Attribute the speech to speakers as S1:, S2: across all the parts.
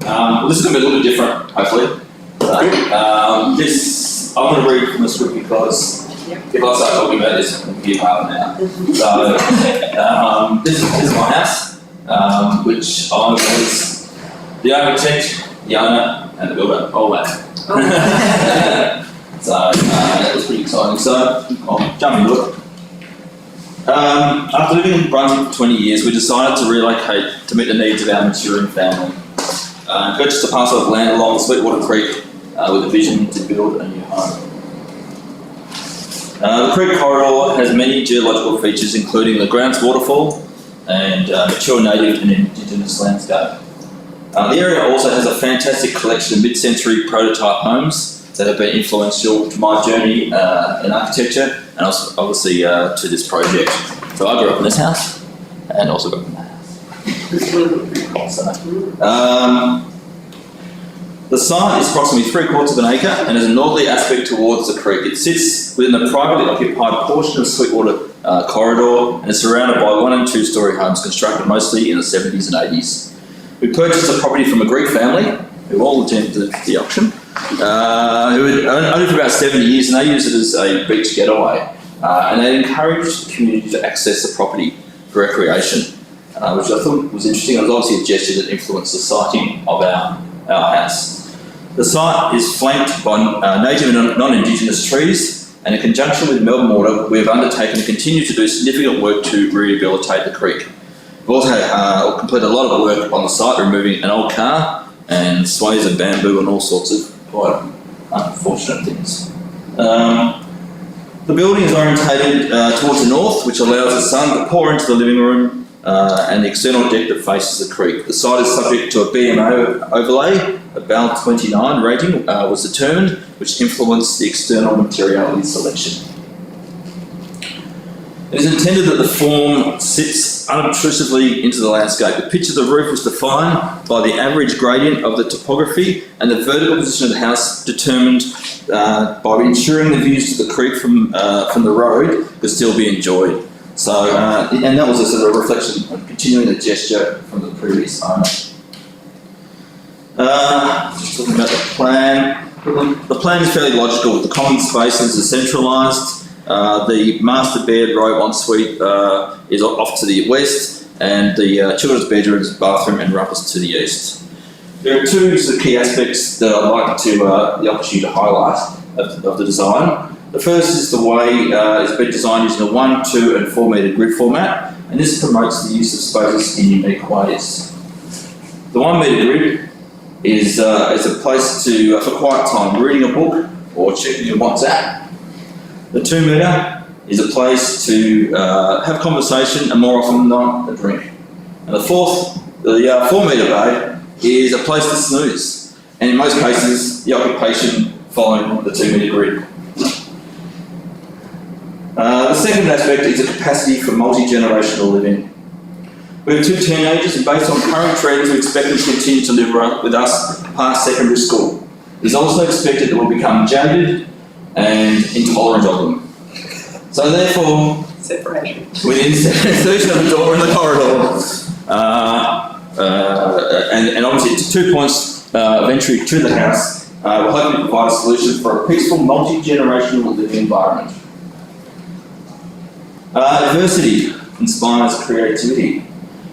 S1: Well, this is going to be a little bit different, hopefully. This, I'm going to read from the script because if I start talking about this, I'm going to be half an hour. So, this is my house, which I was the architect, the owner, and the builder, all that. So, that was pretty exciting. So, I'll jump into it. After living in Brunswick for 20 years, we decided to relocate to meet the needs of our maturing family. Purchased a parcel of land along the Sweetwater Creek with a vision to build a new home. The creek corridor has many geological features, including the grounds waterfall and mature native and indigenous landscape. The area also has a fantastic collection of mid-century prototype homes that have been influential to my journey in architecture and also obviously to this project. So I grew up in this house and also grew up in that house. The site is approximately 3/4 of an acre and has a northerly aspect towards the creek. It sits within the privately occupied portion of Sweetwater corridor and is surrounded by 1- and 2-storey homes constructed mostly in the 70s and 80s. We purchased the property from a Greek family who all attended the auction, who had owned it for about 70 years, and they used it as a beach getaway. And they encouraged the community to access the property for recreation, which I thought was interesting. It was obviously a gesture that influenced the siting of our house. The site is flanked by native and non-Indigenous trees, and in conjunction with Melbourne Water, we have undertaken and continue to do significant work to rehabilitate the creek. We've also completed a lot of work on the site, removing an old car and sways of bamboo and all sorts of quite unfortunate things. The building is orientated towards the north, which allows the sun to pour into the living room and the external deck that faces the creek. The site is subject to a BMO overlay. A BAL 29 rating was determined, which influenced the external materiality selection. It is intended that the form sits unobtrusively into the landscape. The pitch of the roof was defined by the average gradient of the topography, and the vertical position of the house determined by ensuring the views to the creek from the road could still be enjoyed. So, and that was a sort of reflection of continuing the gesture from the previous owner. Just talking about the plan. The plan is fairly logical. The common spaces are centralised. The master bed, robe ensuite is off to the west, and the children's bedrooms, bathroom and rumpus to the east. There are two sort of key aspects that I'd like to the opportunity to highlight of the design. The first is the way it's been designed using a 1, 2 and 4 metre grid format, and this promotes the use of spaces in unique ways. The 1 metre grid is a place to for quiet time, reading a book or checking your WhatsApp. The 2 metre is a place to have conversation and more often than not, a drink. And the 4 metre bay is a place to snooze, and in most cases, the occupation following the 2 metre grid. The second aspect is the capacity for multi-generational living. We have 2 teenagers, and based on current trends, we expect them to continue to live with us past secondary school. It is also expected that we'll become jaded and intolerant of them. So therefore,
S2: separation.
S1: Within insertion of the door in the corridor, and obviously it's 2 points of entry to the house, we'll hopefully provide a solution for a peaceful, multi-generational living environment. Diversity inspires creativity.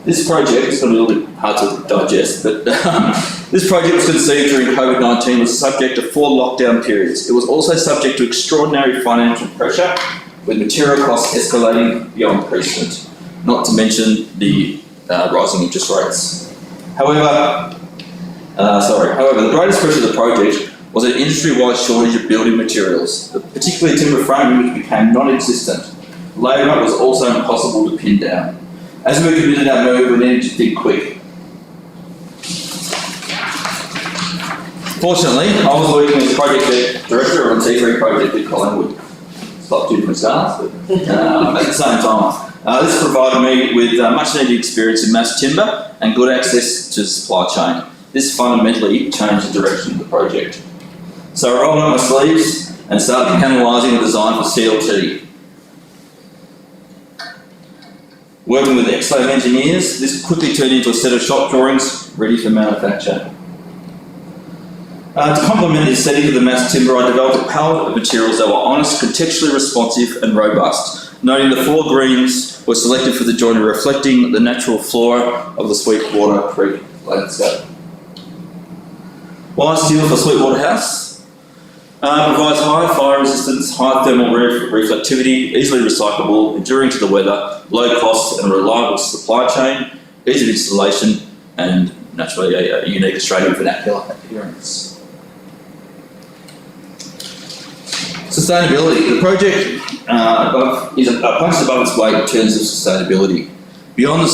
S1: This project, it's got a little bit hard to digest, but this project was conceived during COVID-19, was subject to 4 lockdown periods. It was also subject to extraordinary financial pressure, with material costs escalating beyond precedent, not to mention the rising interest rates. However, the greatest pressure of the project was an industry-wide shortage of building materials, particularly timber framing, which became non-existent. Labour was also impossible to pin down. As we committed our move, we needed to think quick. Fortunately, I was working as project director of a T3 project at Collingwood. It's like 2 different stars, but at the same time. This provided me with much needed experience in mass timber and good access to the supply chain. This fundamentally changed the direction of the project. So I rolled up my sleeves and started canalising a design for CLT. Working with excellent engineers, this quickly turned into a set of shop drawings ready for manufacture. To complement the aesthetic of the mass timber, I developed a palette of materials that were honest, contextually responsive and robust, noting the 4 greens were selected for the joinery, reflecting the natural flora of the Sweetwater Creek landscape. Wire steel for Sweetwater House provides high fire resistance, high thermal reflectivity, easily recyclable, enduring to the weather, low cost and reliable supply chain, ease of installation, and naturally a unique Australian vernacular appearance. Sustainability. The project punches above its weight in terms of sustainability. Beyond the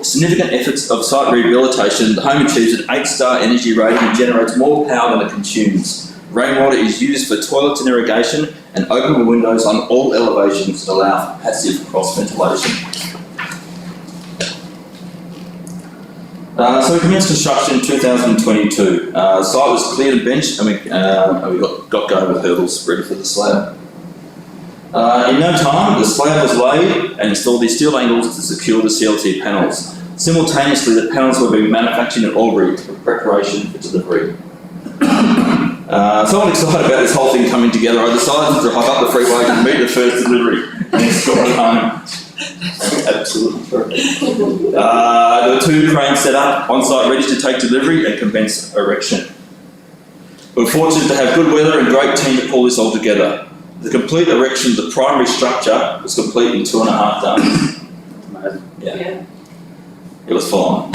S1: significant efforts of site rehabilitation, the home achieves an 8-star energy rating and generates more power than it consumes. Rainwater is used for toilets and irrigation, and open windows on all elevations to allow for passive cross-ventilation. So we commenced construction in 2022. The site was cleared and benched, and we got going with hurdles ready for the slab. In no time, the slab was laid and installed these steel angles to secure the CLT panels. Simultaneously, the panels were being manufactured in Albury for preparation for delivery. So I'm excited about this whole thing coming together. I decided to hike up the freeway and meet the first delivery and escort it home. Absolutely correct. There were 2 cranes set up on site ready to take delivery and commence erection. We were fortunate to have good weather and great team to pull this all together. The complete erection of the primary structure was complete in 2.5 days. Yeah. It was full on.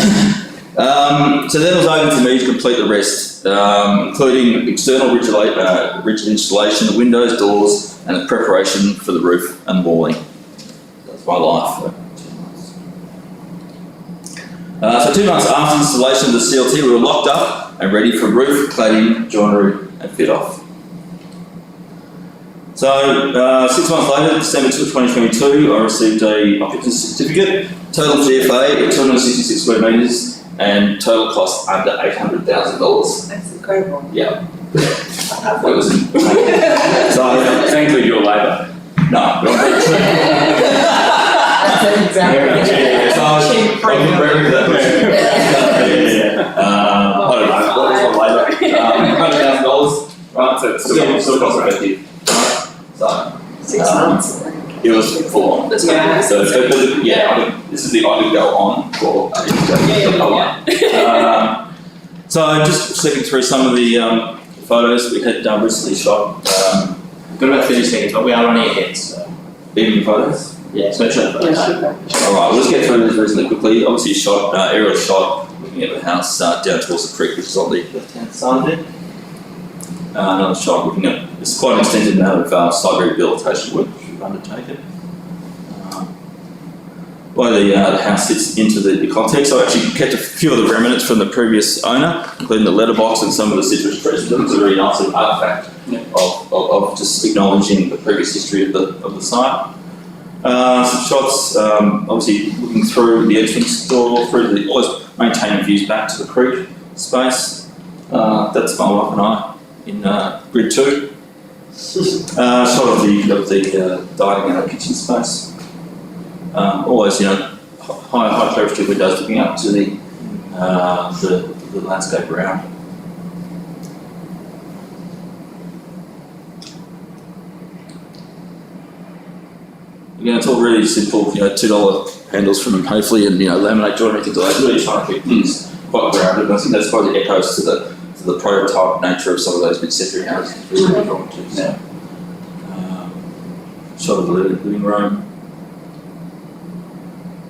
S1: So then it was over to me to complete the rest, including external rigid installation, windows, doors, and the preparation for the roof and walling. That's my life for 2 months. So 2 months after installation of the CLT, we were locked up and ready for roof, cladding, joinery, and fit off. So 6 months later, December 2022, I received a occupancy certificate, total GFA of 266 square metres, and total cost under $800,000.
S2: That's incredible.
S1: Yeah. That was so
S3: Thankfully, your labour.
S1: no.
S2: That's exactly.
S1: So I was very good at that. I don't know. What was my labour? $100,000. Right. So it's still cost effective. So
S2: 6 months.
S1: it was full on.
S2: That's right.
S1: So this is the I could go on for. So just flicking through some of the photos we had recently shot.
S3: Got about 30 seconds, but we are running ahead, so.
S1: Evening photos.
S3: Yeah, so show the photos.
S1: Alright, we'll just get through these reasonably quickly. Obviously shot, aerial shot, looking at the house down towards the creek, which is on the left-hand side of it. Another shot looking at, it's quite an extended amount of site rehabilitation work which we've undertaken. Where the house sits into the context, I actually kept a few of the remnants from the previous owner, including the letterbox and some of the citrus trees. It's a really nice artefact of just acknowledging the previous history of the site. Some shots, obviously looking through the entrance door, always maintaining views back to the creek space. That's my wife and I in grid 2. Shot of the dining and kitchen space. Always, high cleverage windows looking up to the landscape around. Again, it's all really simple, $2 handles from them, hopefully, and laminate joinery, things like that. Really trying to keep things quite grounded. I think that's probably echoes to the prototype nature of some of those mid-century houses. Shot of the living room.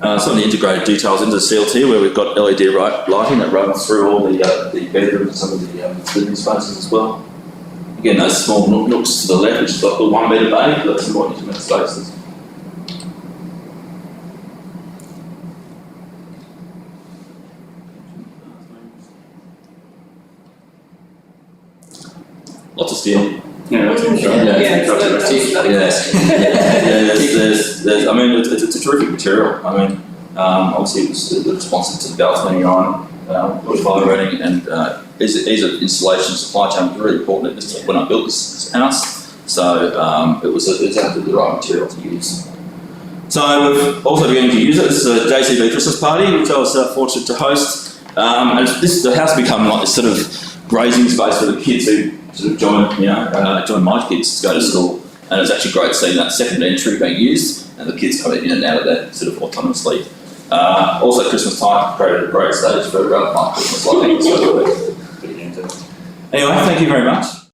S1: Some of the integrated details into the CLT, where we've got LED lighting that runs through all the bedrooms and some of the living spaces as well. Again, those small nooks to the left, which is like the 1 metre bay, but that's some more intimate spaces. Lots of steel.
S2: It's
S1: a terrific material. Obviously it was responsive to the belts being on, fire running, and ease of installation, supply chain was really important when I built this house. So it was exactly the right material to use. So we've also begun to use it. This is a JCB Christmas party, which I was fortunate to host. And the house become like this sort of grazing space for the kids who sort of join my kids to go to school. And it's actually great seeing that second entry being used and the kids coming in and out of there sort of autonomously. Also, Christmas time created a great stage for plant Christmas lighting. So, anyway, thank you very much.